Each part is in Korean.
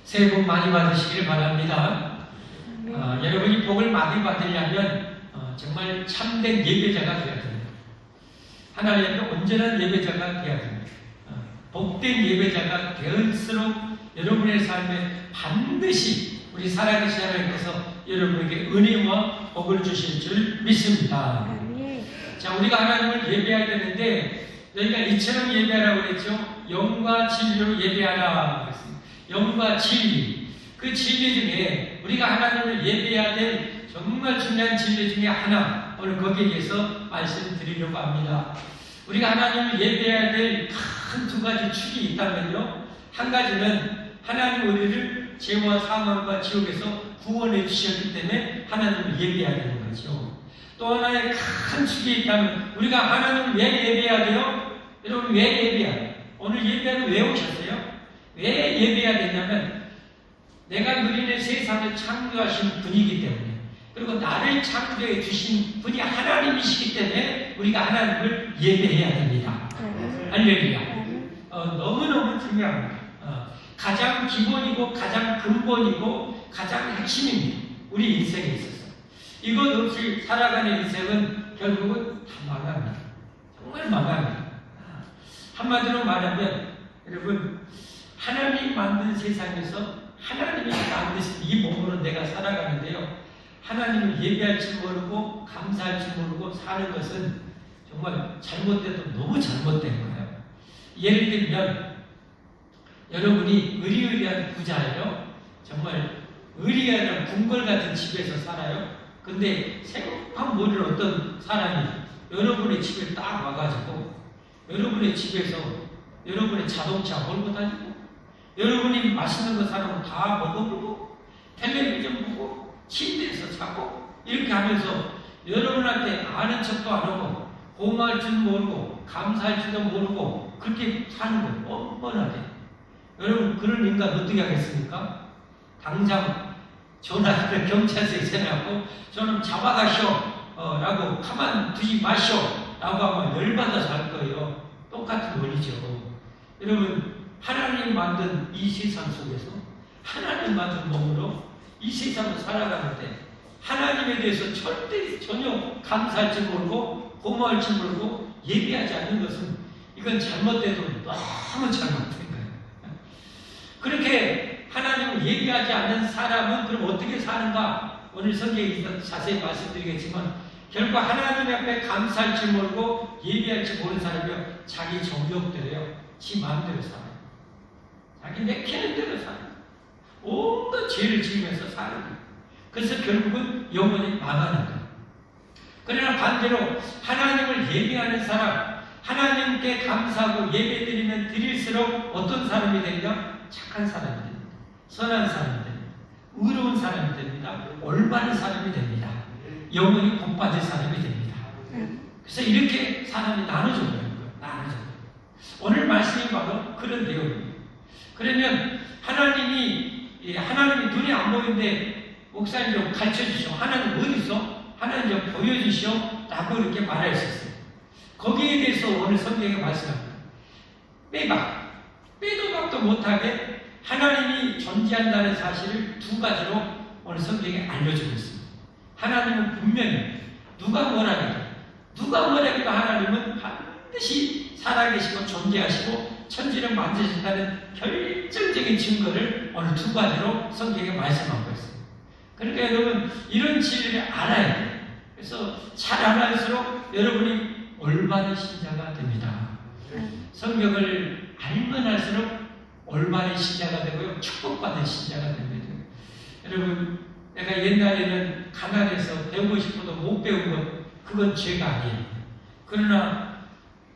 새해 복 많이 받으시길 바랍니다. 여러분이 복을 많이 받으려면 정말 참된 예배자가 되어야 됩니다. 하나님 앞에 온전한 예배자가 되어야 됩니다. 복된 예배자가 될수록 여러분의 삶에 반드시 우리 살아계신 하나님께서 여러분에게 은혜와 복을 주실 줄 믿습니다. 자, 우리가 하나님을 예배해야 되는데 저희가 이처럼 예배하라고 그랬죠. 영과 진리로 예배하라 그랬습니다. 영과 진리. 그 진리 중에 우리가 하나님을 예배해야 될 정말 중요한 진리 중에 하나, 오늘 거기에 대해서 말씀드리려고 합니다. 우리가 하나님을 예배해야 될 큰 두 가지 축이 있다면요. 한 가지는 하나님 우리를 죄와 사망과 지옥에서 구원해 주셨기 때문에 하나님을 예배해야 되는 거죠. 또 하나의 큰 축이 있다면 우리가 하나님을 왜 예배해야 돼요? 여러분 왜 예배해야 돼요? 오늘 예배하러 왜 오셨어요? 왜 예배해야 되냐면 내가 누리는 세상을 창조하신 분이기 때문에, 그리고 나를 창조해 주신 분이 하나님이시기 때문에 우리가 하나님을 예배해야 됩니다. 할렐루야. 너무너무 중요합니다. 가장 기본이고 가장 근본이고 가장 핵심입니다. 우리 인생에 있어서. 이것 없이 살아가는 인생은 결국은 다 망합니다. 정말 망합니다. 한마디로 말하면 여러분, 하나님 만든 세상에서 하나님이 만드신 이 몸으로 내가 살아가는데요, 하나님을 예배할 줄 모르고 감사할 줄 모르고 사는 것은 정말 잘못돼도 너무 잘못된 거예요. 예를 들면 여러분이 의리의리한 부자예요. 정말 의리의리한 궁궐 같은 집에서 살아요. 근데 생각한 모를 어떤 사람이 여러분의 집에 딱 와가지고 여러분의 집에서 여러분의 자동차 몰고 다니고 여러분이 맛있는 거 사라고 다 먹어보고 텔레비전 보고 침대에서 자고 이렇게 하면서 여러분한테 아는 척도 안 하고 고마울 줄 모르고 감사할 줄도 모르고 그렇게 사는 거예요. 뻔뻔하게. 여러분 그런 인간 어떻게 하겠습니까? 당장 전화를 경찰서에 전화하고 저는 잡아가시오 라고 가만두지 마시오 라고 하면 열받아서 할 거예요. 똑같은 원리죠. 여러분 하나님 만든 이 세상 속에서 하나님 만든 몸으로 이 세상을 살아가는데 하나님에 대해서 절대 전혀 감사할 줄 모르고 고마울 줄 모르고 예배하지 않는 것은 이건 잘못돼도 너무 잘못된 거예요. 그렇게 하나님을 예배하지 않는 사람은 그럼 어떻게 사는가? 오늘 성경에 자세히 말씀드리겠지만 결국 하나님 앞에 감사할 줄 모르고 예배할 줄 모르는 사람이요, 자기 정욕대로요, 지 마음대로 살아요. 자기 내키는 대로 살아요. 온갖 죄를 지으면서 사는 거예요. 그래서 결국은 영원히 망하는 거예요. 그러나 반대로 하나님을 예배하는 사람, 하나님께 감사하고 예배드리면 드릴수록 어떤 사람이 되냐? 착한 사람이 됩니다. 선한 사람이 됩니다. 의로운 사람이 됩니다. 올바른 사람이 됩니다. 영원히 복받을 사람이 됩니다. 그래서 이렇게 사람이 나눠져 버리는 거예요. 나눠져 버려요. 오늘 말씀이 바로 그런 내용입니다. 그러면 하나님이 눈에 안 보이는데 목사님 좀 가르쳐 주시오. 하나님 어디 있어? 하나님 좀 보여주시오. 라고 이렇게 말할 수 있어요. 거기에 대해서 오늘 성경에 말씀합니다. 빼도 박도 못하게 하나님이 존재한다는 사실을 두 가지로 오늘 성경에 알려주고 있습니다. 하나님은 분명히 누가 뭐라해도 하나님은 반드시 살아계시고 존재하시고 천지를 만드신다는 결정적인 증거를 오늘 두 가지로 성경에 말씀하고 있습니다. 그러니까 여러분 이런 진리를 알아야 돼요. 그래서 잘 알아갈수록 여러분이 올바른 신자가 됩니다. 성경을 알면 할수록 올바른 신자가 되고요, 축복받은 신자가 됩니다. 여러분 내가 옛날에는 가난해서 배우고 싶어도 못 배운 것, 그건 죄가 아니에요. 그러나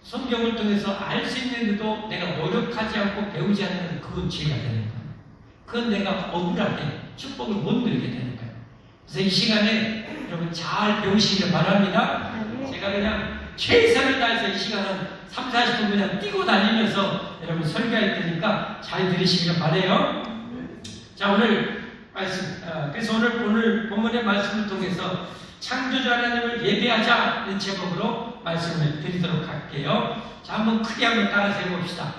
성경을 통해서 알 수 있는데도 내가 노력하지 않고 배우지 않는 그건 죄가 되는 거예요. 그건 내가 억울하게 축복을 못 누리게 되는 거예요. 그래서 이 시간에 여러분 잘 배우시길 바랍니다. 제가 그냥 최선을 다해서 이 시간은 3, 40분 그냥 뛰고 다니면서 여러분 설교할 테니까 잘 들으시길 바라요. 자, 오늘 말씀, 그래서 오늘 본문의 말씀을 통해서 창조주 하나님을 예배하자는 제목으로 말씀을 드리도록 할게요. 자, 한번 크게 한번 따라서 해봅시다.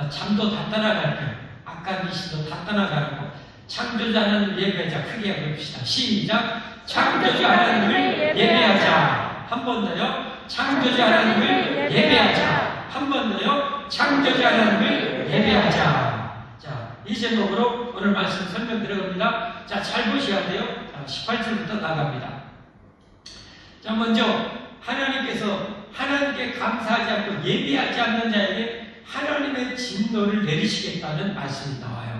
잠도 다 떠나갈 거예요. 악한 귀신도 다 떠나가고 창조자 하나님을 예배하자. 크게 해봅시다. 시작. 창조자 하나님을 예배하자. 한 번 더요. 창조자 하나님을 예배하자. 한 번 더요. 창조자 하나님을 예배하자. 자, 이 제목으로 오늘 말씀 설명 들어갑니다. 자, 잘 보셔야 돼요. 자, 18절부터 나갑니다. 자, 먼저 하나님께서 하나님께 감사하지 않고 예배하지 않는 자에게 하나님의 진노를 내리시겠다는 말씀이 나와요.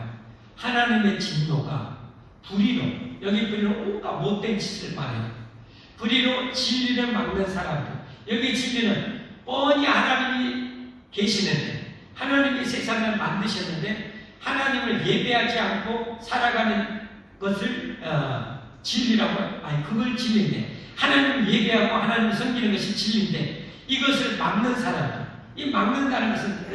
하나님의 진노가 불의로, 여기 불의로 온갖 못된 짓을 말해요. 불의로 진리를 막는 사람들. 여기 진리는 뻔히 하나님이 계시는데, 하나님이 세상을 만드셨는데 하나님을 예배하지 않고 살아가는 것을 진리라고, 그걸 진리인데, 하나님을 예배하고 하나님을 섬기는 것이 진리인데, 이것을 막는 사람들, 이 막는다는 것은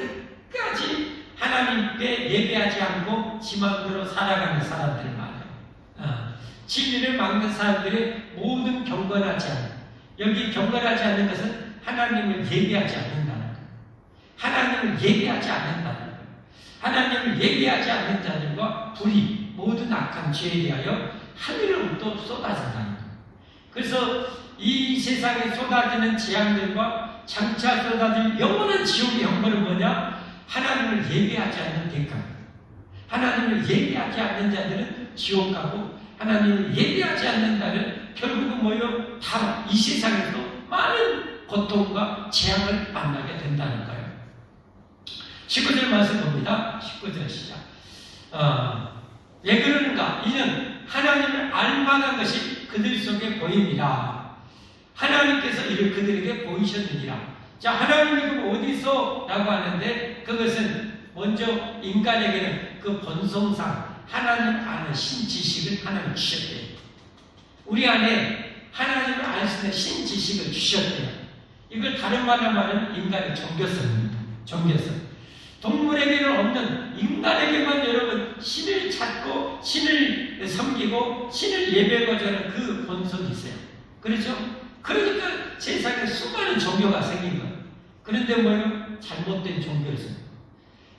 끝까지 하나님께 예배하지 않고 지 마음대로 살아가는 사람들 말이에요. 진리를 막는 사람들의 모든 경건하지 않은, 여기 경건하지 않는 것은 하나님을 예배하지 않는다는 거예요. 하나님을 예배하지 않는다는 거예요. 하나님을 예배하지 않는 자들과 불의, 모든 악한 죄에 대하여 하늘로부터 쏟아진다는 거예요. 그래서 이 세상에 쏟아지는 재앙들과 장차 쏟아질 영원한 지옥의 형벌은 뭐냐? 하나님을 예배하지 않는 대가입니다. 하나님을 예배하지 않는 자들은 지옥 가고, 하나님을 예배하지 않는 자는 결국은 뭐요? 다 이 세상에서 많은 고통과 재앙을 만나게 된다는 거예요. 19절 말씀 봅니다. 19절 시작. 왜 그러는가? 이는 하나님을 알만한 것이 그들 속에 보입니다. 하나님께서 이를 그들에게 보이셨느니라. 자, 하나님이 어디서? 라고 하는데, 그것은 먼저 인간에게는 그 본성상 하나님 아는 신지식을 하나님 주셨대요. 우리 안에 하나님을 알 수 있는 신지식을 주셨대요. 이걸 다른 말로 말하면 인간의 종교성입니다. 종교성. 동물에게는 없는, 인간에게만 여러분 신을 찾고 신을 섬기고 신을 예배하고자 하는 그 본성이 있어요. 그렇죠? 그러니까 세상에 수많은 종교가 생긴 거예요. 그런데 뭐예요? 잘못된 종교였어요.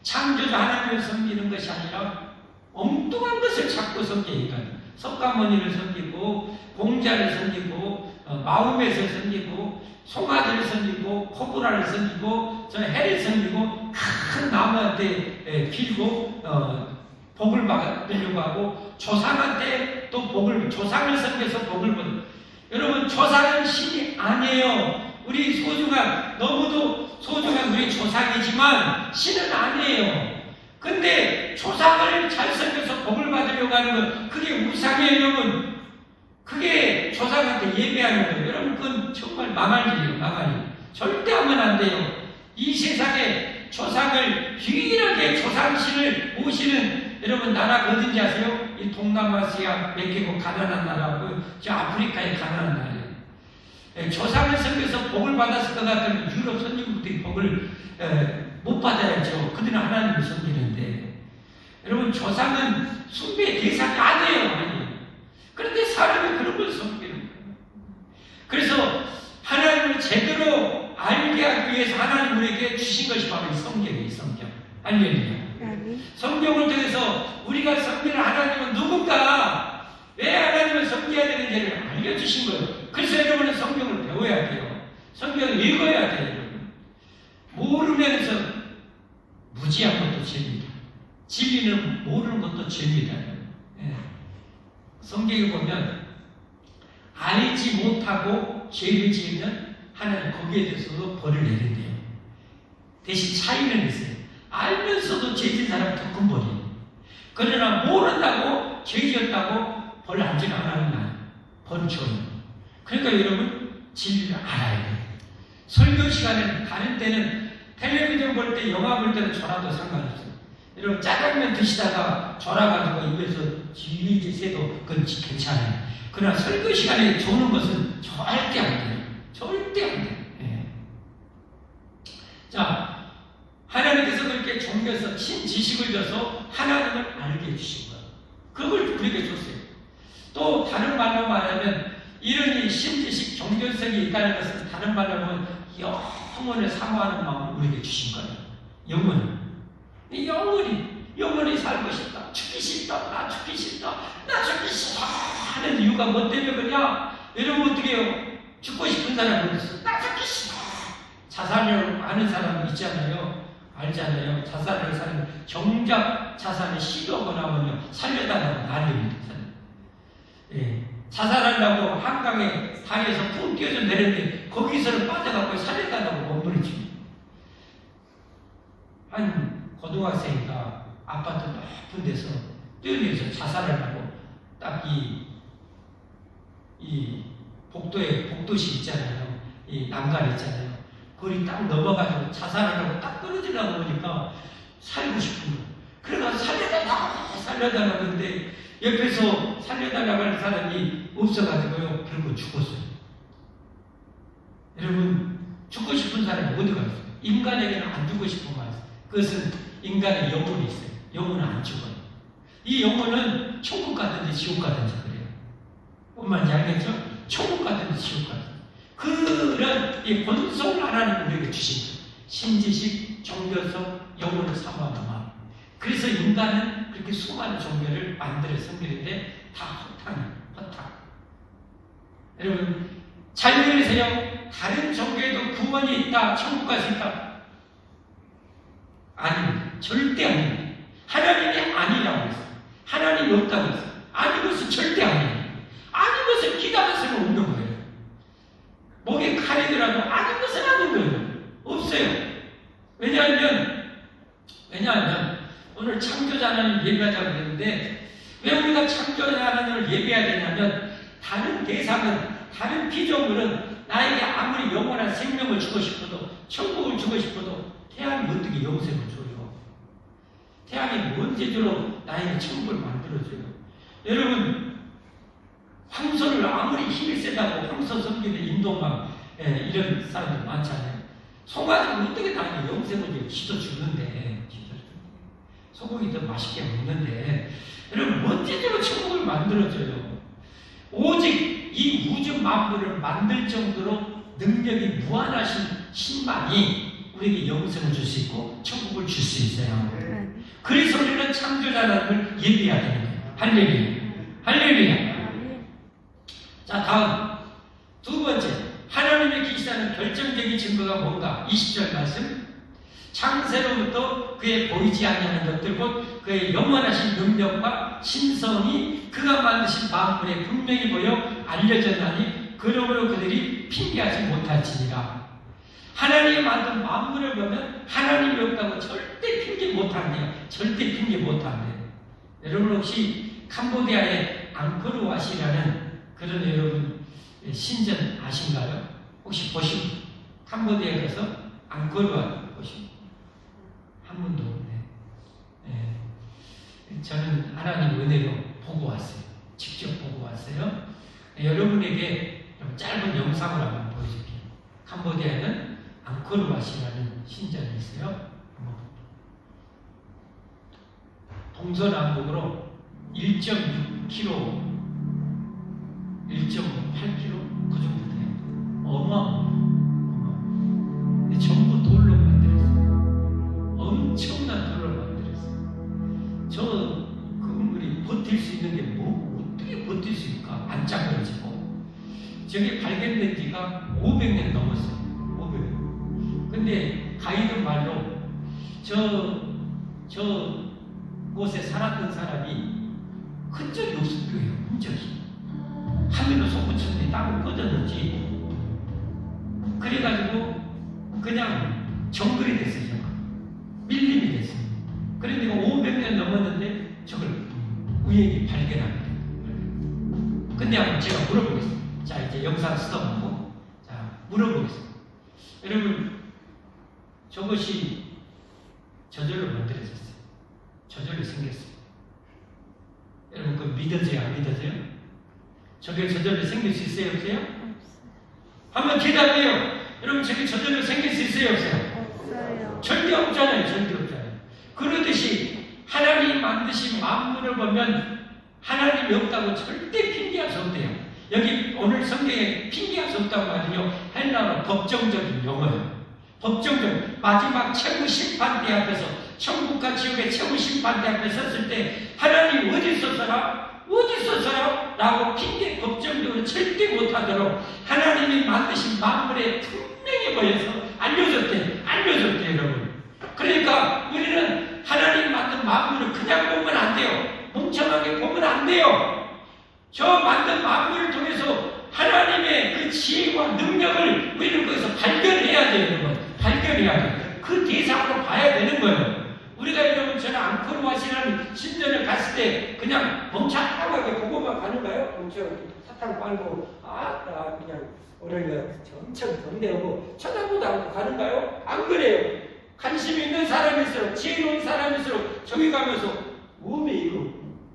창조자 하나님을 섬기는 것이 아니라 엉뚱한 것을 찾고 섬기니까, 석가모니를 섬기고 공자를 섬기고 마음에서 섬기고 송아지를 섬기고 코브라를 섬기고 저 해를 섬기고 큰 나무한테 빌고 복을 받으려고 하고, 조상한테 또 조상을 섬겨서 복을 받는. 여러분, 조상은 신이 아니에요. 우리 소중한, 너무도 소중한 우리 조상이지만 신은 아니에요. 근데 조상을 잘 섬겨서 복을 받으려고 하는 건 그게 우상이에요, 여러분. 그게 조상한테 예배하는 거예요. 여러분, 그건 정말 망할 일이에요, 망할 일. 절대 하면 안 돼요. 이 세상에 조상을, 유일하게 조상신을 모시는 여러분 나라가 어딘지 아세요? 이 동남아시아 몇 개국 가난한 나라고, 저 아프리카의 가난한 나라예요. 조상을 섬겨서 복을 받았을 것 같으면 유럽 선진국들이 복을 못 받아야죠. 그들은 하나님을 섬기는데. 여러분, 조상은 숭배의 대상이 아니에요. 그런데 사람이 그런 걸 섬기는 거예요. 그래서 하나님을 제대로 알게 하기 위해서 하나님 우리에게 주신 것이 바로 이 성경이에요. 성경. 할렐루야. 성경을 통해서 우리가 섬기는 하나님은 누군가, 왜 하나님을 섬겨야 되는지를 알려주신 거예요. 그래서 여러분은 성경을 배워야 돼요. 성경을 읽어야 돼요. 여러분. 모르면서 무지한 것도 죄입니다. 진리는 모르는 것도 죄입니다. 성경에 보면 알지 못하고 죄를 지으면 하나님 거기에 대해서도 벌을 내린대요. 대신 차이는 있어요. 알면서도 죄진 사람 더 큰 벌이에요. 그러나 모른다고 죄 지었다고 벌 안 주는 하나님 나요. 벌을 줘요. 그러니까 여러분, 진리를 알아야 돼요. 설교 시간에 다른 때는 텔레비전 볼 때, 영화 볼 때는 졸아도 상관없어요. 여러분, 짜장면 드시다가 졸아가지고 입에서 지리지 새도 그건 괜찮아요. 그러나 설교 시간에 조는 것은 절대 안 돼요. 절대 안 돼요. 자, 하나님께서 그렇게 종교에서 신지식을 줘서 하나님을 알게 해주신 거예요. 그걸 우리에게 줬어요. 또 다른 말로 말하면 이런 이 신지식 종교성이 있다는 것은 다른 말로 하면 영원을 사모하는 마음을 우리에게 주신 거예요. 영원히 살고 싶다. 죽기 싫다, 나 죽기 싫다, 나 죽기 싫다 하는 이유가 뭐 때문에 그러냐? 여러분 어떻게 해요? 죽고 싶은 사람이 어딨어? 나 죽기 싫다. 자살을 하는 사람 있잖아요. 알잖아요. 자살을 하는 사람, 정작 자살을 시도하고 나면요, 살려달라고 난립니다. 예. 자살하려고 한강에 다리에서 푹 뛰어서 내렸는데, 거기서는 빠져갖고 살려달라고 몸부림칩니다. 한 고등학생이가 아파트 높은 데서 뛰어내려서 자살을 하고, 딱 이 복도시 있잖아요. 이 난간 있잖아요. 거기 딱 넘어가지고 자살을 하고 딱 떨어지려고 보니까 살고 싶은 거예요. 그래서 살려달라고 하는데 옆에서 살려달라고 하는 사람이 없어가지고요. 결국 죽었어요. 여러분, 죽고 싶은 사람이 어디 가있어요? 인간에게는 안 죽고 싶은 거 같아요. 그것은 인간의 영혼이 있어요. 영혼은 안 죽어요. 이 영혼은 천국 가든지 지옥 가든지 그래요. 뭔 말인지 알겠죠? 천국 가든지 지옥 가든지. 그런 이 본성을 하나님 우리에게 주신 거예요. 신지식, 종교성, 영혼을 사모하는 마음. 그래서 인간은 그렇게 수많은 종교를 만들어 섬기는데 다 허탕이에요. 허탕. 여러분, 잘 들으세요. 다른 종교에도 구원이 있다, 천국 갈 수 있다. 아닙니다. 절대 아닙니다. 하나님이 아니라고 했어요. 하나님이 없다고 했어요. 아닌 것은 절대 아니에요. 아닌 것은 기다렸으면 없는 거예요. 목에 칼이 들어도 아닌 것은 아닌 거예요. 없어요. 왜냐하면 오늘 창조자 하나님 예배하자고 그랬는데, 왜 우리가 창조자 하나님을 예배해야 되냐면, 다른 대상은, 다른 피조물은 나에게 아무리 영원한 생명을 주고 싶어도, 천국을 주고 싶어도 태양이 어떻게 영생을 줘요? 태양이 뭔 재주로 나에게 천국을 만들어줘요? 여러분, 황소를 아무리 힘이 세다고 황소 섬기는 인도만 이런 사람들 많잖아요. 소가지고 어떻게 나에게 영생을 줘요? 지도 주는데, 소고기 더 맛있게 먹는데, 여러분, 뭔 재주로 천국을 만들어줘요? 오직 이 우주 만물을 만들 정도로 능력이 무한하신 신만이 우리에게 영생을 줄 수 있고 천국을 줄 수 있어요. 그래서 우리는 창조자 하나님을 예배해야 되는 거예요. 할렐루야. 할렐루야. 자, 다음 두 번째, 하나님의 계시다는 결정적인 증거가 뭔가? 20절 말씀. 창세로부터 그의 보이지 아니하는 것들, 곧 그의 영원하신 능력과 신성이 그가 만드신 만물에 분명히 보여 알려졌나니 그러므로 그들이 핑계하지 못할지니라. 하나님이 만든 만물을 보면 하나님이 없다고 절대 핑계 못한대요. 절대 핑계 못한대요. 여러분 혹시 캄보디아의 앙코르왓이라는 그런 여러분 신전 아신가요? 혹시 보시고 캄보디아에 가서 앙코르왓 보시고 한 번도 없네. 저는 하나님 은혜로 보고 왔어요. 직접 보고 왔어요. 여러분에게 짧은 영상을 한번 보여줄게요. 캄보디아에는 앙코르왓이라는 신전이 있어요. 동서남북으로 1.6km, 1.8km 그 정도 돼요. 근데 전부 돌로 만들었어요. 엄청난 돌로 만들었어요. 저 건물이 버틸 수 있는 게 어떻게 버틸 수 있을까? 반짝거리지고. 저게 발견된 지가 500년 넘었어요. 500년. 근데 가이드 말로 저 곳에 살았던 사람이 흔적이 없을 거예요. 흔적이. 하늘로 솟구쳤는데 땅을 꺼졌는지. 그래가지고 그냥 정글이 됐어요. 밀림이 됐어요. 그런데 500년 넘었는데 저걸 우연히 발견합니다. 근데 한번 제가 물어보겠습니다. 자, 이제 영상 스톱하고 자, 물어보겠습니다. 여러분, 저것이 저절로 만들어졌어요. 저절로 생겼어요. 여러분, 그 믿어져요? 안 믿어져요? 저게 저절로 생길 수 있어요? 없어요? 한번 대답해요. 여러분, 저게 저절로 생길 수 있어요? 없어요? 없어요. 절대 없잖아요. 절대 없잖아요. 그러듯이 하나님이 만드신 만물을 보면 하나님이 없다고 절대 핑계할 수 없대요. 여기 오늘 성경에 핑계할 수 없다고 말은요, 헬라어 법정적인 용어예요. 법정적, 마지막 최고 심판대 앞에서 천국과 지옥의 최후 심판대 앞에 섰을 때 하나님 어디 있었어라? 어디 있었어요? 라고 핑계 법정적으로 절대 못하도록 하나님이 만드신 만물에 분명히 보여서 알려줬대 여러분. 그러니까 우리는 하나님 만든 만물을 그냥 보면 안 돼요. 멍청하게 보면 안 돼요. 저 만든 만물을 통해서 하나님의 그 지혜와 능력을 우리는 거기서 발견해야 돼요, 여러분. 발견해야 돼요. 그 대상으로 봐야 되는 거예요. 우리가 여러분, 저는 앙코르와시라는 신전을 갔을 때 그냥 멍청하게 보고만 가는가요? 멍청 사탕 빨고, 그냥 오늘은 엄청 덤대고 쳐다보도 않고 가는가요? 안 그래요. 관심 있는 사람일수록, 지혜로운 사람일수록 저기 가면서 몸에 이거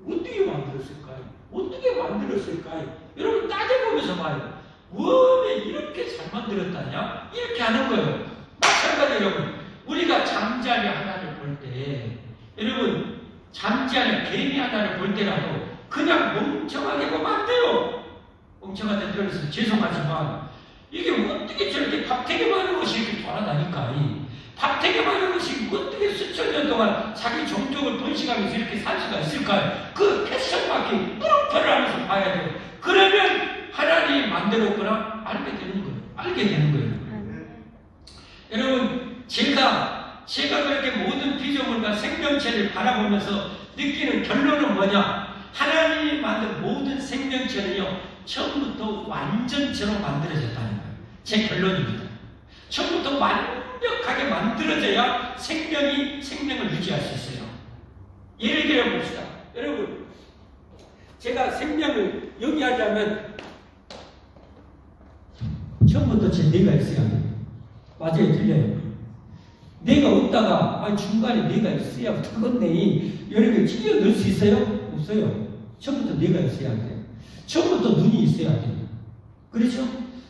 어떻게 만들었을까요? 어떻게 만들었을까요? 여러분 따져보면서 봐요. 왜 이렇게 잘 만들었다냐? 이렇게 하는 거예요. 마찬가지 여러분, 우리가 잠자리 하나를 볼 때, 여러분 잠자리 개미 하나를 볼 때라도 그냥 멍청하게 보면 안 돼요. 멍청한데 들어서 죄송하지만 이게 어떻게 저렇게 밥되게 많은 것이 이렇게 돌아다니까? 밥되게 많은 것이 어떻게 수천 년 동안 자기 종족을 번식하면서 이렇게 살 수가 있을까요? 그 패션밖에 물음표를 하면서 봐야 돼요. 그러면 하나님이 만들었구나 알게 되는 거예요. 알게 되는 거예요. 여러분, 제가 그렇게 모든 피조물과 생명체를 바라보면서 느끼는 결론은 뭐냐? 하나님이 만든 모든 생명체는요, 처음부터 완전체로 만들어졌다는 거예요. 제 결론입니다. 처음부터 완벽하게 만들어져야 생명이 생명을 유지할 수 있어요. 예를 들어 봅시다. 여러분, 제가 생명을 영위하자면 처음부터 제 뇌가 있어야 돼요. 맞아요, 틀려요. 뇌가 없다가 중간에 뇌가 있어야 그건데 여러분 찔려 넣을 수 있어요? 없어요. 처음부터 뇌가 있어야 돼요. 처음부터 눈이 있어야 돼요. 그렇죠?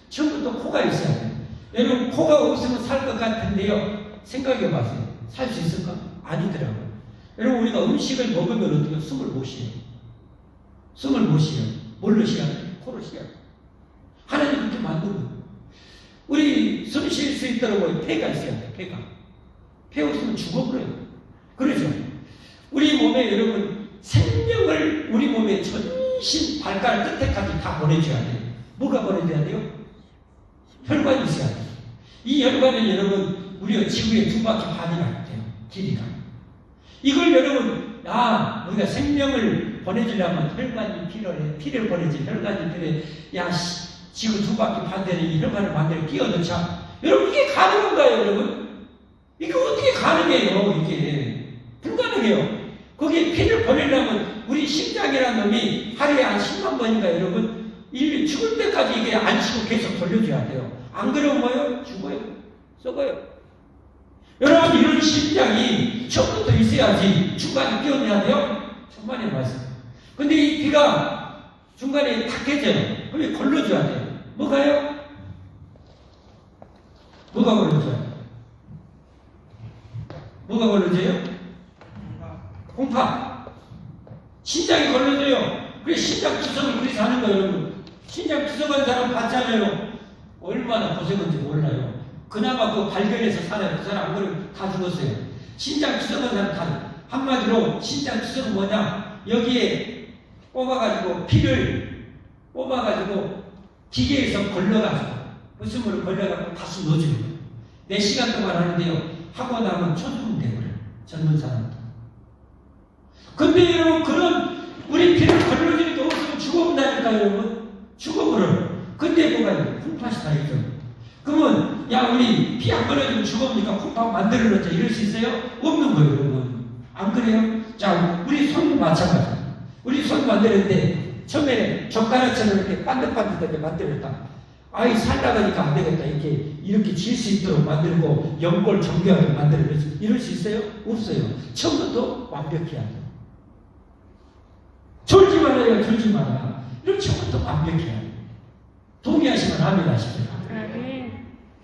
처음부터 코가 있어야 돼요. 여러분 코가 없으면 살 것 같은데요. 생각해 보세요. 살 수 있을까? 아니더라고요. 여러분 우리가 음식을 먹으면 어떻게 숨을 못 쉬어요. 숨을 못 쉬어요. 뭘로 쉬어야 돼요? 코로 쉬어야 돼요. 하나님 그렇게 만든 거예요. 우리 숨 쉴 수 있도록 폐가 있어야 돼요. 폐 없으면 죽어버려요. 그렇죠? 우리 몸에 여러분 생명을 우리 몸에 전신 발가락 끝에까지 다 보내줘야 돼요. 뭐가 보내줘야 돼요? 혈관이 있어야 돼요. 이 혈관은 여러분 우리가 지구의 2바퀴 반이나 돼요. 길이가. 이걸 여러분 우리가 생명을 보내주려면 혈관이 필요해. 피를 보내지 혈관이 필요해. 지구 2바퀴 반대는 이 혈관을 만들어 끼워 넣자. 여러분 이게 가능한가요, 여러분? 이게 어떻게 가능해요? 이게 불가능해요. 거기에 피를 보내려면 우리 심장이라는 놈이 하루에 한 10만 번인가 여러분 인류 죽을 때까지 이게 안 쉬고 계속 돌려줘야 돼요. 안 그러면 뭐예요? 죽어요. 썩어요. 여러분 이런 심장이 처음부터 있어야지 중간에 끼워내야 돼요? 천만의 말씀. 근데 이 피가 중간에 탁해져요. 그럼 걸러줘야 돼요. 뭐가요? 뭐가 걸러져요? 뭐가 걸러져요? 공파. 심장이 걸러져요. 그래 심장 투석을 그래서 하는 거예요, 여러분. 심장 투석한 사람 봤잖아요. 얼마나 고생한지 몰라요. 그나마 그거 발견해서 살아요. 그 사람 안 그러면 다 죽었어요. 심장 투석한 사람 다. 한마디로 심장 투석은 뭐냐? 여기에 뽑아가지고 피를 뽑아가지고 기계에서 걸러가지고 웃음으로 걸려가지고 다시 넣어주는 거예요. 4시간 동안 하는데요. 하고 나면 초수면 되고요. 젊은 사람도. 근데 여러분 그런 우리 피를 걸러주는 게 없으면 죽어본다니까요, 여러분. 죽어버려요. 근데 뭐가 있어요? 콩팥이 다 있죠. 그러면 우리 피 안 걸러주면 죽어보니까 콩팥 만들어놓자 이럴 수 있어요? 없는 거예요, 여러분. 안 그래요? 자, 우리 손도 마찬가지예요. 우리 손 만드는데 처음에는 젓가락처럼 이렇게 반듯반듯하게 만들었다. 살다가니까 안 되겠다. 이렇게 질 수 있도록 만들고 연골 정교하게 만들어서 이럴 수 있어요? 없어요. 처음부터 완벽해야 돼요. 졸지 말아요. 졸지 말아요. 이런 처음부터 완벽해야 돼요. 동의하시면 아멘 하십니다.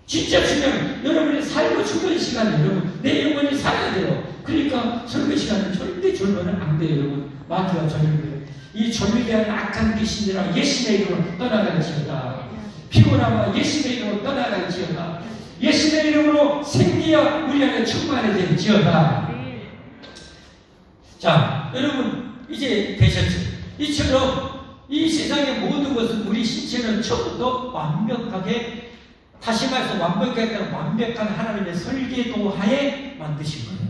진짜 중요한 여러분이 살고 죽는 시간에 여러분 내 영혼이 살아야 돼요. 그러니까 설교 시간은 절대 졸면은 안 돼요, 여러분. 마귀가 졸면 이 졸리게 하는 악한 귀신들아 예수의 이름으로 떠나갈지어다. 피곤하면 예수의 이름으로 떠나갈지어다. 예수의 이름으로 생기야 우리 안에 충만해질지어다. 자, 여러분 이제 되셨죠? 이처럼 이 세상의 모든 것은 우리 신체는 처음부터 완벽하게, 다시 말해서 완벽하게 완벽한 하나님의 설계도 하에 만드신 거예요.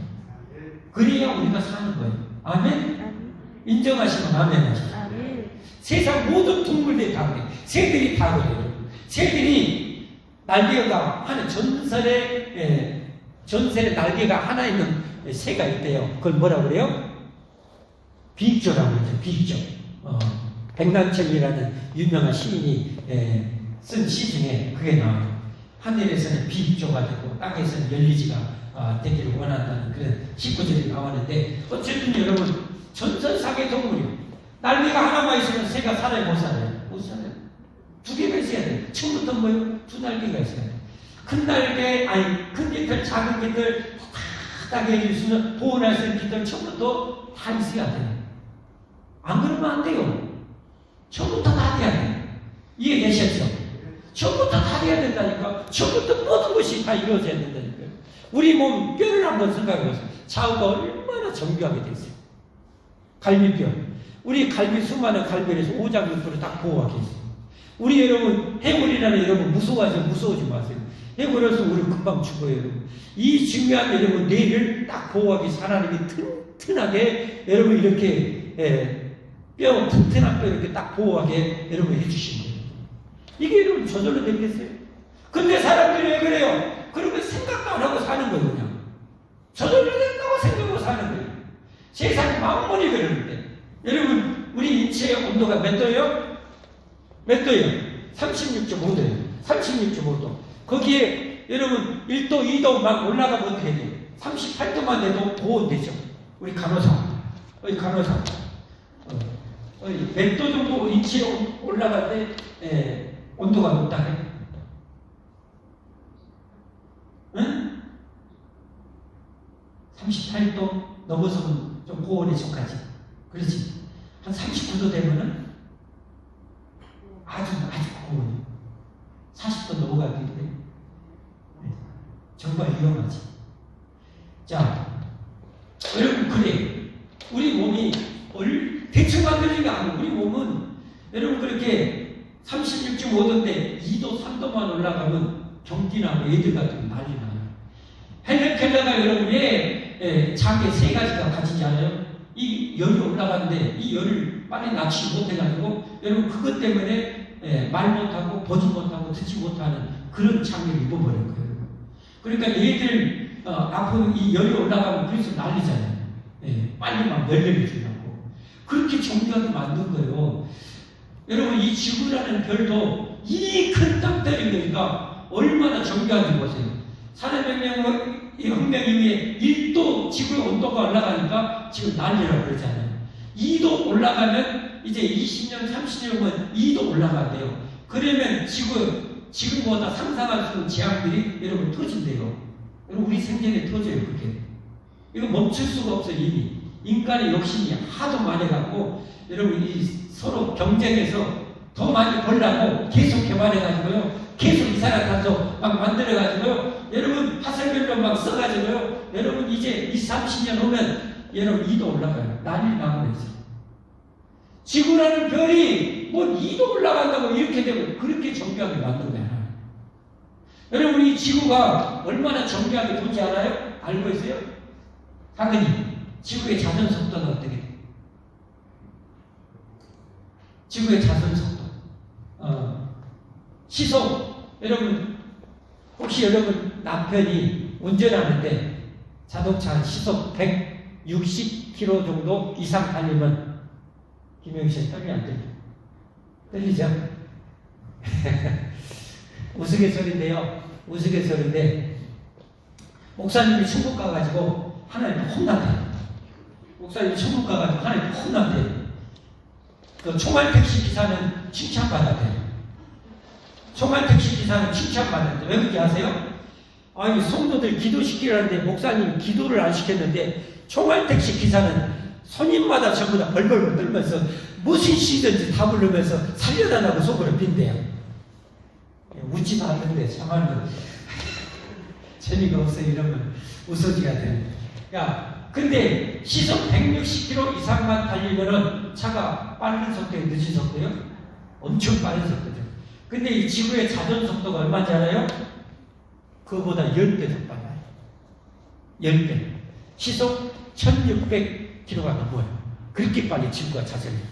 그래야 우리가 사는 거예요. 아멘? 인정하시면 아멘 하시죠. 세상 모든 동물들이 다 그래요. 새들이 다 그래요. 새들이 날개가 하나, 전설의 날개가 하나 있는 새가 있대요. 그걸 뭐라고 그래요? 비익조라고 그러죠. 비익조. 백남철이라는 유명한 시인이 쓴 시 중에 그게 나와요. 하늘에서는 비익조가 되고 땅에서는 열리지가 되기를 원한다는 그런 19절이 나왔는데, 어쨌든 여러분 전설상의 동물이요. 날개가 하나만 있으면 새가 살아요? 못 살아요? 못 살아요. 두 개가 있어야 돼요. 처음부터 뭐요? 두 날개가 있어야 돼요. 큰 날개, 큰 깃털, 작은 깃털 따게 해줄 수 있는, 보호할 수 있는 깃털 처음부터 다 있어야 돼요. 안 그러면 안 돼요. 처음부터 다 돼야 돼요. 이해되셨죠? 처음부터 다 돼야 된다니까. 처음부터 모든 것이 다 이루어져야 된다니까요. 우리 몸 뼈를 한번 생각해보세요. 좌우가 얼마나 정교하게 돼 있어요. 갈비뼈. 우리 갈비, 수많은 갈비에서 오장육부를 딱 보호하게 있어요. 우리 여러분, 해골이라는 여러분 무서워하세요? 무서워하지 마세요. 해골에서 우리 금방 죽어요, 여러분. 이 중요한 여러분 뇌를 딱 보호하기 위해서 하나님이 튼튼하게 여러분 이렇게 뼈, 튼튼한 뼈 이렇게 딱 보호하게 여러분 해주신 거예요. 이게 여러분 저절로 되겠어요? 근데 사람들이 왜 그래요? 그러면 생각도 안 하고 사는 거예요, 그냥. 저절로 된다고 생각하고 사는 거예요. 세상 만물이 그러는데. 여러분, 우리 인체의 온도가 몇 도예요? 몇 도예요? 36.5도예요. 36.5도. 거기에 여러분 1도, 2도 막 올라가면 어떻게 돼요? 38도만 돼도 보온되죠. 우리 간호사. 간호사. 몇 도 정도 인체에 올라갈 때 온도가 높다 해요? 응? 38도 넘어서면 좀 고온에 속하지. 그렇지. 한 39도 되면은 아주 고온이. 40도 넘어가는데 정말 위험하지. 자, 여러분 그래. 우리 몸이 대충 만들어진 게 아니고, 우리 몸은 여러분 그렇게 36.5도인데 2도, 3도만 올라가면 경기나고 애들 같은 거 난리 나요. 헬렌 켈러가 여러분 왜 장에 세 가지가 가지지 않아요? 이 열이 올라가는데 이 열을 빨리 낮추지 못해가지고 여러분 그것 때문에 말 못하고 보지 못하고 듣지 못하는 그런 장애를 입어버린 거예요. 그러니까 얘들 앞으로 이 열이 올라가면 그래서 난리잖아요. 빨리 막 열려를 주려고. 그렇게 정교하게 만든 거예요. 여러분 이 지구라는 별도 이 큰 땅덩이 거니까 얼마나 정교한지 보세요. 산업혁명 이후에 1도 지구의 온도가 올라가니까 지금 난리라고 그러잖아요. 2도 올라가면 이제 20년, 30년 후면 2도 올라간대요. 그러면 지금보다 상상할 수 없는 재앙들이 여러분 터진대요. 여러분 우리 생전에 터져요, 그게. 이거 멈출 수가 없어요, 이미. 인간의 욕심이 하도 많아갖고 여러분 이 서로 경쟁해서 더 많이 벌라고 계속 개발해가지고요. 계속 이산화탄소 막 만들어가지고요. 여러분 화살별로 막 써가지고요. 여러분 이제 20, 30년 후면 여러분 2도 올라가요. 난리 나고 있어요. 지구라는 별이 뭐 2도 올라간다고 이렇게 되고 그렇게 정교하게 만든 거야. 여러분 이 지구가 얼마나 정교하게 돈지 알아요? 알고 있어요? 당연히 지구의 자전 속도는 어떻게 돼요? 지구의 자전 속도. 시속. 여러분 혹시 여러분 남편이 운전하는데 자동차 시속 160km 정도 이상 달리면 김영희 떨리 안 떨려? 떨리죠? 우스갯소리인데요. 우스갯소리인데 목사님이 천국 가가지고 하나님 혼났대요. 목사님이 천국 가가지고 하나님 혼났대요. 그 총알택시 기사는 칭찬받았대요. 총알택시 기사는 칭찬받았대요. 왜 그렇게 아세요? 아니 성도들 기도시키라는데 목사님 기도를 안 시켰는데 총알택시 기사는 손님마다 전부 다 벌벌 떨면서 무슨 시든지 다 부르면서 살려달라고 속으로 빈대요. 웃지도 않는데 참말로 재미가 없어 이러면 웃어지가 돼. 야, 근데 근데 시속 160km 이상만 달리면은 차가 빠른 속도에 늦은 속도요? 엄청 빠른 속도죠. 근데 이 지구의 자전 속도가 얼마인지 알아요? 그거보다 10배 더 빨라요. 10배. 시속 1600km가 넘어요. 그렇게 빨리 지구가 자전해요.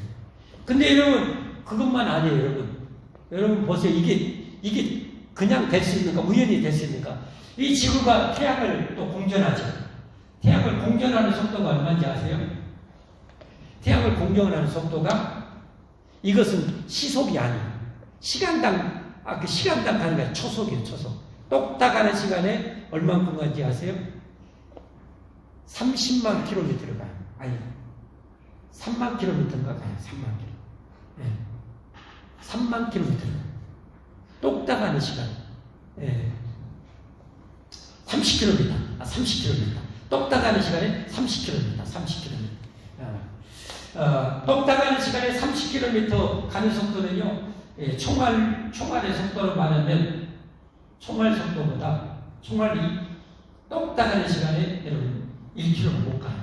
근데 여러분, 그것만 아니에요, 여러분. 여러분 보세요. 이게 그냥 될 수 있는가? 우연히 될 수 있는가? 이 지구가 태양을 또 공전하죠. 태양을 공전하는 속도가 얼마인지 아세요? 태양을 공전하는 속도가 이것은 시속이 아니에요. 시간당 가는 게 초속이에요, 초속. 똑딱 가는 시간에 얼만큼 가는지 아세요? 30만 킬로미터를 가요. 아니, 3만 킬로미터인가 가요. 3만 킬로. 네. 3만 킬로미터. 똑딱 가는 시간. 네. 30km. 30km. 똑딱 가는 시간에 30km. 30km. 똑딱 가는 시간에 30km 가는 속도는요, 예, 총알의 속도로 말하면, 총알 속도보다, 총알이 똑딱 가는 시간에 여러분 1km 못 가요.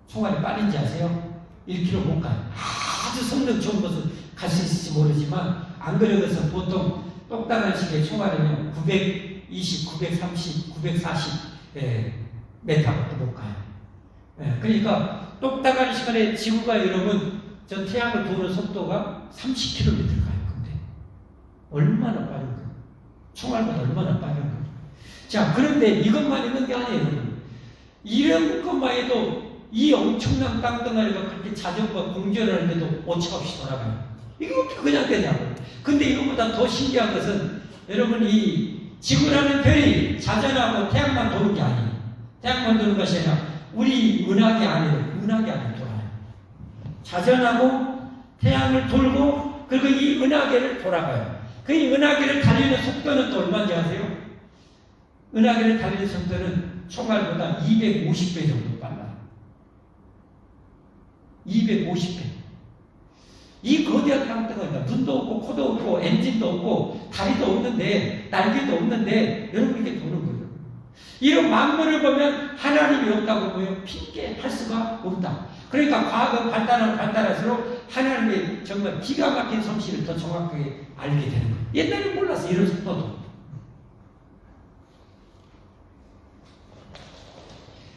총알이 빠른지 아세요? 1km 못 가요. 아주 성능 좋은 것은 갈 수 있을지 모르지만, 안 그래서 보통 똑딱 가는 시간에 총알은요, 920, 930, 940, 메타밖에 못 가요. 예, 그러니까 똑딱 가는 시간에 지구가 여러분 저 태양을 도는 속도가 30km 가요. 근데 얼마나 빠른 거예요? 총알보다 얼마나 빠른 거예요? 자, 그런데 이것만 있는 게 아니에요, 여러분. 이런 것만 해도 이 엄청난 땅덩어리가 그렇게 자전거 공전하는데도 오차없이 돌아가요. 이거 어떻게 그냥 되냐고. 근데 이것보다 더 신기한 것은 여러분 이 지구라는 별이 자전하고 태양만 도는 게 아니에요. 태양만 도는 것이 아니라 우리 은하계 안에는 돌아요. 자전하고 태양을 돌고 그리고 이 은하계를 돌아가요. 그 이 은하계를 달리는 속도는 또 얼마인지 아세요? 은하계를 달리는 속도는 총알보다 250배 정도 빨라요. 250배. 이 거대한 땅덩어리가 눈도 없고 코도 없고 엔진도 없고 다리도 없는데 날개도 없는데 여러분 이렇게 도는 거예요. 이런 만물을 보면 하나님이 없다고 보여 핑계할 수가 없다. 그러니까 과학은 발달할수록 하나님의 정말 기가 막힌 솜씨를 더 정확하게 알게 되는 거예요. 옛날에 몰랐어 이런 속도도.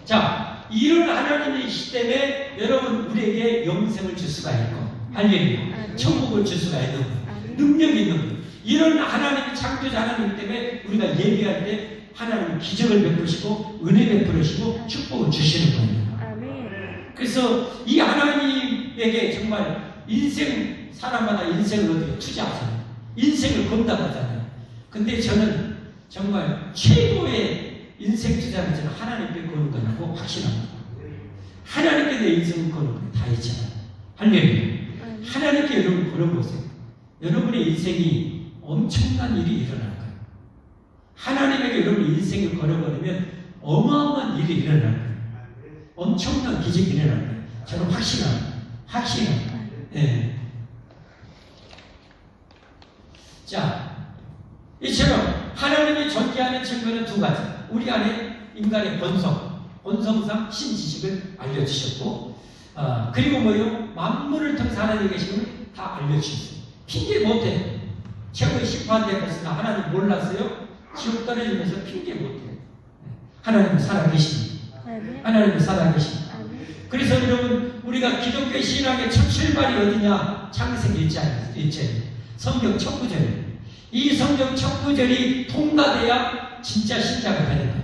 자, 이런 하나님의 시대에 여러분 우리에게 영생을 줄 수가 있고 할렐루야. 천국을 줄 수가 있는 능력이 있는 거예요. 이런 하나님의 창조자 하나님 때문에 우리가 예배할 때 하나님은 기적을 베푸시고 은혜 베푸시고 축복을 주시는 겁니다. 그래서 이 하나님에게 정말 사람마다 인생을 어떻게 투자하잖아요. 인생을 건다하잖아요. 근데 저는 정말 최고의 인생 투자는 저는 하나님께 거는 거라고 확신합니다. 하나님께 내 인생을 거는 거 다 있잖아요. 할렐루야. 하나님께 여러분 걸어보세요. 여러분의 인생이 엄청난 일이 일어날 거예요. 하나님에게 여러분 인생을 걸어버리면 어마어마한 일이 일어날 거예요. 엄청난 기적이 일어날 거예요. 저는 확신합니다. 예. 자, 이처럼 하나님이 존재하는 증거는 두 가지. 우리 안에 인간의 본성상 신지식을 알려주셨고, 그리고 뭐요? 만물을 통해서 하나님이 계시는 다 알려주셨어요. 핑계 못해. 최고의 심판대 갔으나 하나님 몰랐어요? 지옥 떨어지면서 핑계 못해. 하나님은 살아계십니다. 하나님은 살아계십니다. 그래서 여러분, 우리가 기독교 신앙의 첫 출발이 어디냐? 창세기 1절. 성경 첫 구절이에요. 이 성경 첫 구절이 통과돼야 진짜 신자가 되는 거예요.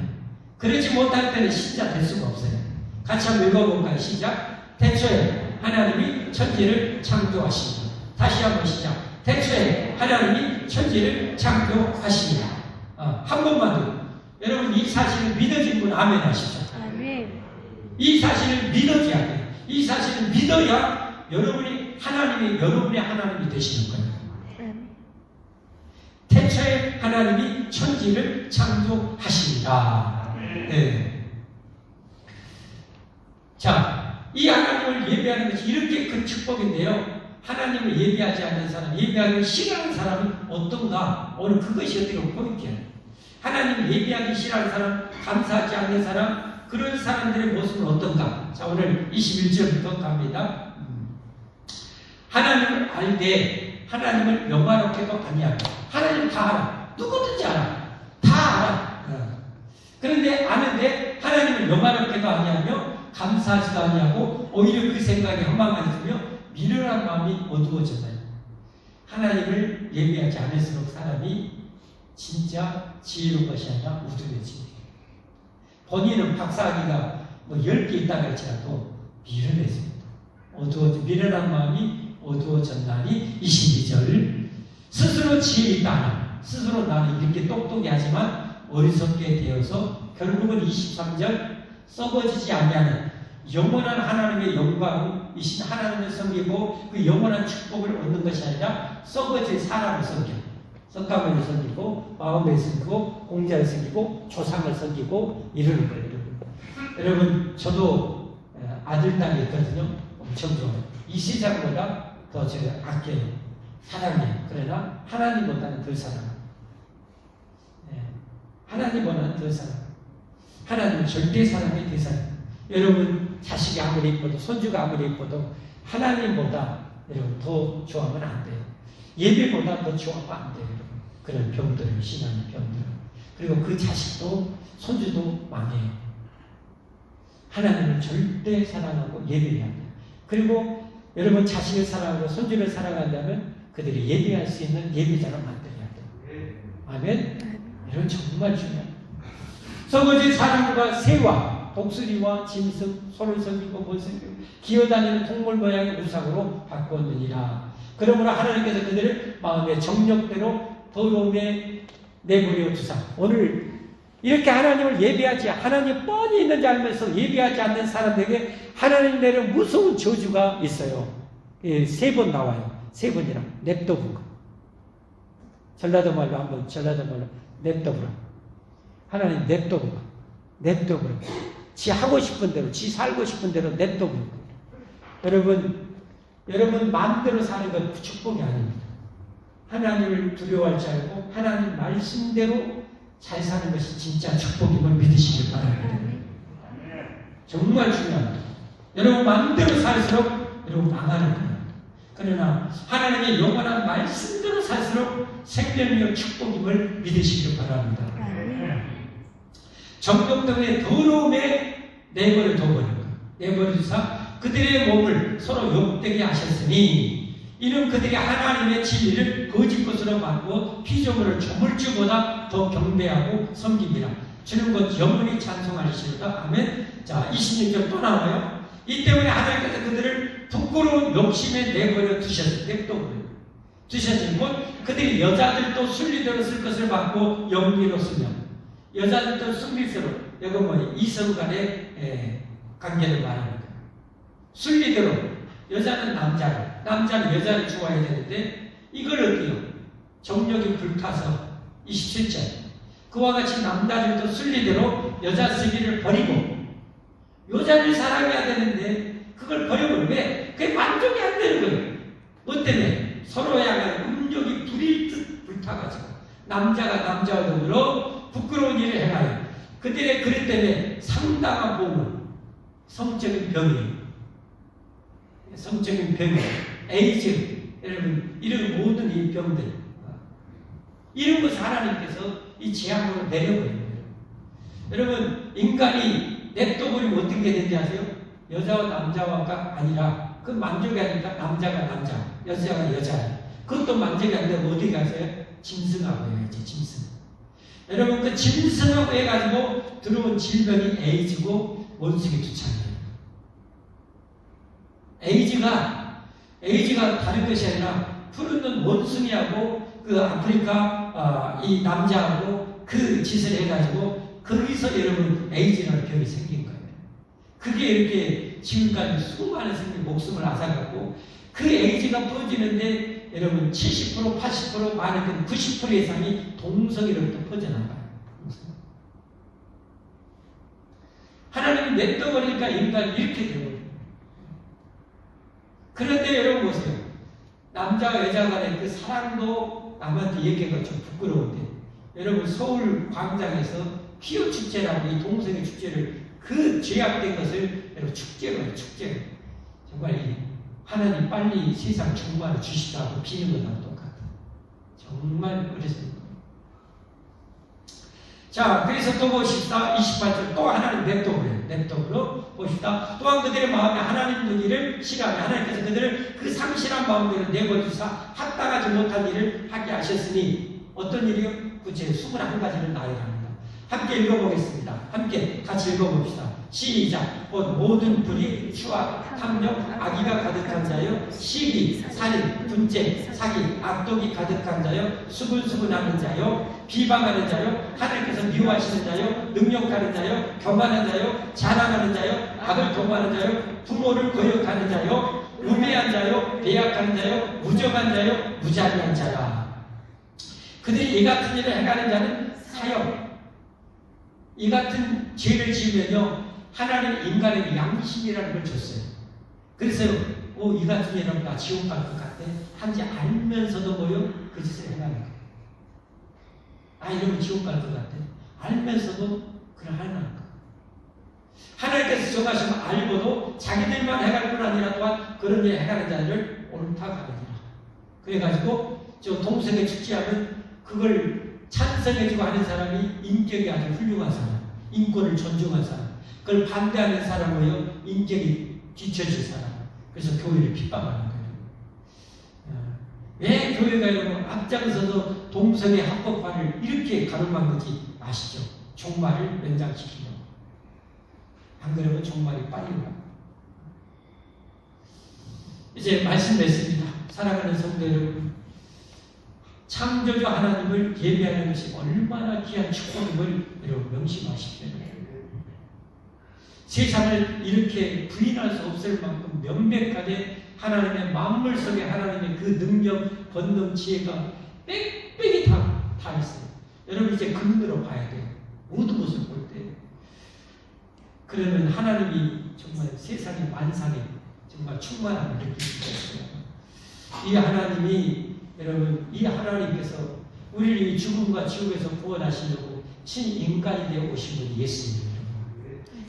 그러지 못할 때는 신자 될 수가 없어요. 같이 한번 읽어볼까요? 시작. 태초에 하나님이 천지를 창조하십니다. 다시 한번 시작. 태초에 하나님이 천지를 창조하십니다. 한 번만 더. 여러분 이 사실을 믿어진 분 아멘 하시죠. 아멘. 이 사실을 믿어줘야 돼요. 이 사실을 믿어야 여러분의 하나님이 되시는 거예요. 태초에 하나님이 천지를 창조하십니다. 네. 자, 이 하나님을 예배하는 것이 이렇게 큰 축복인데요. 하나님을 예배하지 않는 사람, 예배하기 싫어하는 사람은 어떤가? 오늘 그것이 어떻게 포인트예요. 하나님을 예배하기 싫어하는 사람, 감사하지 않는 사람, 그런 사람들의 모습은 어떤가? 자, 오늘 21절부터 갑니다. 하나님을 알되 하나님을 영화롭게도 아니하고. 하나님 다 알아. 누구든지 알아. 다 알아. 그런데 아는데 하나님을 영화롭게도 아니하며 감사하지도 아니하고 오히려 그 생각에 허망하게 들며 미련한 마음이 어두워졌나요? 하나님을 예비하지 않을수록 사람이 진짜 지혜로운 것이 아니라 우둔해집니다. 본인은 박사학위가 뭐 10개 있다고 할지라도 미련해집니다. 미련한 마음이 어두워졌나니 22절 스스로 지혜 있다 하나 스스로 나는 이렇게 똑똑히 하지만 어리석게 되어서 결국은 23절 썩어지지 아니하는 영원한 하나님의 영광이신 하나님을 섬기고 그 영원한 축복을 얻는 것이 아니라 썩어질 사람을 섬겨 성가모를 섬기고 마음을 섬기고 공자를 섬기고 조상을 섬기고 이러는 거예요. 여러분 저도 아들 딸이 있거든요. 엄청 좋아요. 이 세상보다 더 제가 아껴요. 사랑해요. 그러나 하나님보다는 덜 사랑해요. 하나님보다는 더 사랑해요. 하나님은 절대 사랑의 대상이에요. 여러분 자식이 아무리 예뻐도 손주가 아무리 예뻐도 하나님보다 여러분 더 좋아하면 안 돼요. 예배보다 더 좋아하면 안 돼요. 여러분. 그런 병들을 신앙의 병들. 그리고 그 자식도 손주도 망해요. 하나님을 절대 사랑하고 예배해야 돼요. 그리고 여러분 자식을 사랑하고 손주를 사랑한다면 그들이 예배할 수 있는 예배자를 만들어야 돼요. 아멘? 이런 정말 중요합니다. 썩어진 사람과 새와 독수리와 짐승, 소를 섬기고 못 섬기고 기어다니는 동물 모양의 우상으로 바꾸었느니라. 그러므로 하나님께서 그들을 마음의 정력대로 더러움에 내버려 두사. 오늘 이렇게 하나님을 예배하지 하나님 뻔히 있는지 알면서 예배하지 않는 사람들에게 하나님 내는 무서운 저주가 있어요. 3번 나와요. 3번이랑 냅둬본 거. 전라도 말로 한번 전라도 말로 냅둬보라. 하나님 냅둬본 거. 냅둬보라. 지 하고 싶은 대로 지 살고 싶은 대로 냅둬본 거. 여러분 마음대로 사는 건 축복이 아닙니다. 하나님을 두려워할 줄 알고 하나님 말씀대로 잘 사는 것이 진짜 축복임을 믿으시길 바랍니다. 정말 중요합니다. 여러분 마음대로 살수록 여러분 망하는 거예요. 그러나 하나님의 영원한 말씀대로 살수록 생명이요 축복임을 믿으시길 바랍니다. 정욕등의 더러움에 내버려 둬버린 거예요. 내버려 두사 그들의 몸을 서로 욕되게 하셨으니 이는 그들이 하나님의 진리를 거짓 것으로 바꾸어 피조물을 조물주보다 더 경배하고 섬깁니다. 주는 것 영원히 찬송하시리로다. 아멘. 자, 26절 또 나와요. 이 때문에 하나님께서 그들을 부끄러운 욕심에 내버려 두셨고 그들이 여자들도 순리대로 쓸 것을 받고 영리로 쓰며 여자들도 순리대로 이건 뭐니 이성 간의 관계를 말합니다. 순리대로 여자는 남자는 여자를 좋아해야 되는데 이걸 어때요? 정력이 불타서 27절 그와 같이 남자들도 순리대로 여자 쓰기를 버리고 여자를 사랑해야 되는데 그걸 버려버려. 왜? 그게 만족이 안 되는 거예요. 뭐 때문에? 서로에 향한 음욕이 불이 불타가지고 남자가 남자와 더불어 부끄러운 일을 행하여 그들의 그릇 때문에 상당한 보험은 성적인 병이에요. 성적인 병, 에이즈, 여러분 이런 모든 이 병들 이런 것을 하나님께서 이 재앙으로 내려버려요. 여러분 인간이 냅둬버리면 어떻게 되는지 아세요? 여자와 남자가 아니라 그 만족이 아니라 남자가 남자, 여자가 여자예요. 그것도 만족이 아니라 어디 가세요? 짐승하고 해야지 짐승. 여러분 그 짐승하고 해가지고 들어온 질병이 에이즈고 원숭이 두창이에요. 에이즈가 다른 것이 아니라 푸르는 원숭이하고 그 아프리카 이 남자하고 그 짓을 해가지고 거기서 여러분 에이즈라는 병이 생긴 거예요. 그게 이렇게 지금까지 수많은 생명이 목숨을 앗아갔고 그 에이즈가 퍼지는데 여러분 70% 80% 많은 90% 이상이 동성이로부터 퍼져나가요. 하나님이 냅둬버리니까 인간이 이렇게 되거든요. 그런데 여러분 보세요. 남자와 여자 간의 그 사랑도 남한테 얘기하기가 좀 부끄러운데 여러분 서울 광장에서 피어 축제라고 이 동성애 축제를 그 죄악된 것을 여러분 축제로 해요. 축제로. 정말 이 하나님 빨리 세상 충만을 주시다고 비는 것하고 똑같아요. 정말 그랬습니다. 자, 그래서 또 보십시다. 28절 또 하나님 냅독으로 냅독으로 보십시다. 또한 그들의 마음에 하나님 누기를 싫어하며 하나님께서 그들을 그 상실한 마음대로 내버려두사 합당하지 못한 일을 하게 하셨으니 어떤 일이요? 구체 21가지를 나열합니다. 함께 읽어보겠습니다. 함께 같이 읽어봅시다. 시작. 곧 모든 불의, 추악, 탐욕, 악의가 가득한 자요, 시기, 살인, 분쟁, 사기, 악독이 가득한 자요, 수근수근하는 자요, 비방하는 자요, 하나님께서 미워하시는 자요, 능욕하는 자요, 교만한 자요, 자랑하는 자요, 악을 도모하는 자요, 부모를 거역하는 자요, 우매한 자요, 배약하는 자요, 무정한 자요, 무자비한 자라. 그들이 이 같은 일을 행하는 자는 사형. 이 같은 죄를 지으면요, 하나님 인간에게 양심이라는 걸 줬어요. 그래서 이 같은 일은 나 지옥 갈 것 같아. 한지 알면서도 뭐요? 그 짓을 행하는 거예요. 이러면 지옥 갈 것 같아. 알면서도 그걸 하는 거예요. 하나님께서 정하시면 알고도 자기들만 해갈 뿐 아니라 또한 그런 일을 해가는 자를 옳다 가느니라. 그래가지고 저 동성애 축제하면 그걸 찬성해주고 하는 사람이 인격이 아주 훌륭한 사람, 인권을 존중한 사람, 그걸 반대하는 사람은요, 인격이 뒤처질 사람. 그래서 교회를 핍박하는 거예요. 왜 교회가 여러분 앞장서서 동성애 합법화를 이렇게 가로막는지 아시죠? 종말을 연장시키려고. 안 그러면 종말이 빨리 와. 이제 말씀 맺습니다. 사랑하는 성도 여러분, 창조주 하나님을 예배하는 것이 얼마나 귀한 축복임을 여러분 명심하십시오. 세상을 이렇게 부인할 수 없을 만큼 명백하게 하나님의 만물 속에 하나님의 그 능력, 권능, 지혜가 빽빽이 다 있어요. 여러분 이제 그 눈으로 봐야 돼요. 모든 것을 볼 때. 그러면 하나님이 정말 세상의 만상에 정말 충만함을 느낄 수가 있어요. 이 하나님이 여러분, 이 하나님께서 우리를 이 죽음과 지옥에서 구원하시려고 신인간이 되어 오신 분이 예수님입니다.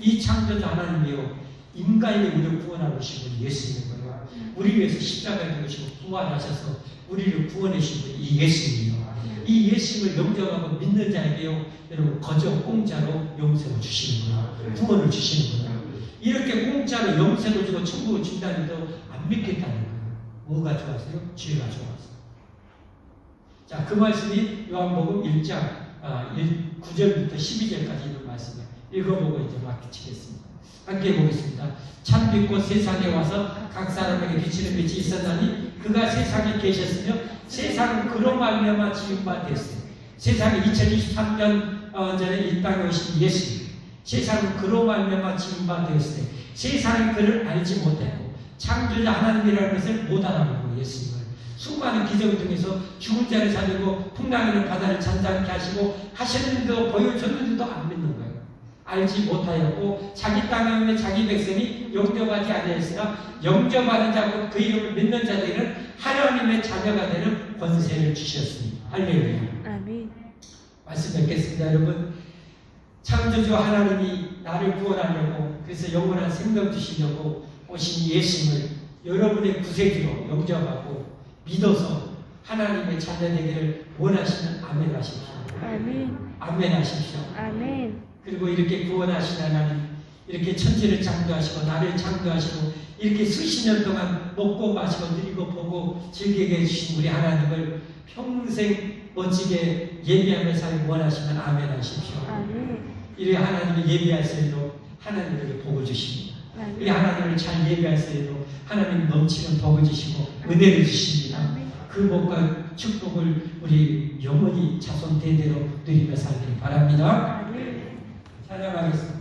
이 창조주 하나님이요, 인간이 우리를 구원하고 오신 분이 예수님이고요. 우리 위해서 십자가에 죽으시고 부활하셔서 우리를 구원하신 분이 이 예수님이요. 이 예수님을 영접하고 믿는 자에게요, 여러분 거저 공짜로 용서를 주시는 거예요. 구원을 주시는 거예요. 이렇게 공짜로 용서를 주고 천국을 준다는데도 안 믿겠다는 거예요. 뭐가 좋아서요? 죄가 좋아서. 자, 그 말씀이 요한복음 1장 9절부터 12절까지 있는 말씀이에요. 읽어보고 이제 마치겠습니다. 함께 보겠습니다. 참 빛고 세상에 와서 각 사람에게 비치는 빛이 있었나니 그가 세상에 계셨으며 세상은 그로 말미암아 지은 바 되었어요. 세상이 2023년 전에 이 땅에 오신 예수님, 세상은 그로 말미암아 지은 바 되었어요. 세상이 그를 알지 못했고 창조자 하나님이라는 것을 못 알아보고 예수님을 수많은 기적을 통해서 죽은 자를 살리고 풍랑이는 바다를 잔잔케 하시고 하셨는데도 보여줬는데도 안 믿는 거예요. 알지 못하였고 자기 땅에 있는 자기 백성이 영접하지 아니하였으나 영접하는 자고 그 이름을 믿는 자들은 하나님의 자녀가 되는 권세를 주셨습니다. 할렐루야. 아멘. 말씀 뵙겠습니다. 여러분, 창조주 하나님이 나를 구원하려고, 그래서 영원한 생명 주시려고 오신 예수님을 여러분의 구세주로 영접하고 믿어서 하나님의 자녀 되기를 원하시면 아멘 하십시오. 아멘. 아멘 하십시오. 아멘. 그리고 이렇게 구원하신 하나님, 이렇게 천지를 창조하시고 나를 창조하시고 이렇게 수십 년 동안 먹고 마시고 누리고 보고 즐기게 해주신 우리 하나님을 평생 멋지게 예배하며 살기 원하시면 아멘 하십시오. 아멘. 이래 하나님을 예배할 수 있도록 하나님에게 복을 주십니다. 이 하나님을 잘 예배할 수 있도록 하나님 넘치는 복을 주시고 은혜를 주십니다. 그 복과 축복을 우리 영원히 자손 대대로 누리며 살기를 바랍니다. 찬양하겠습니다.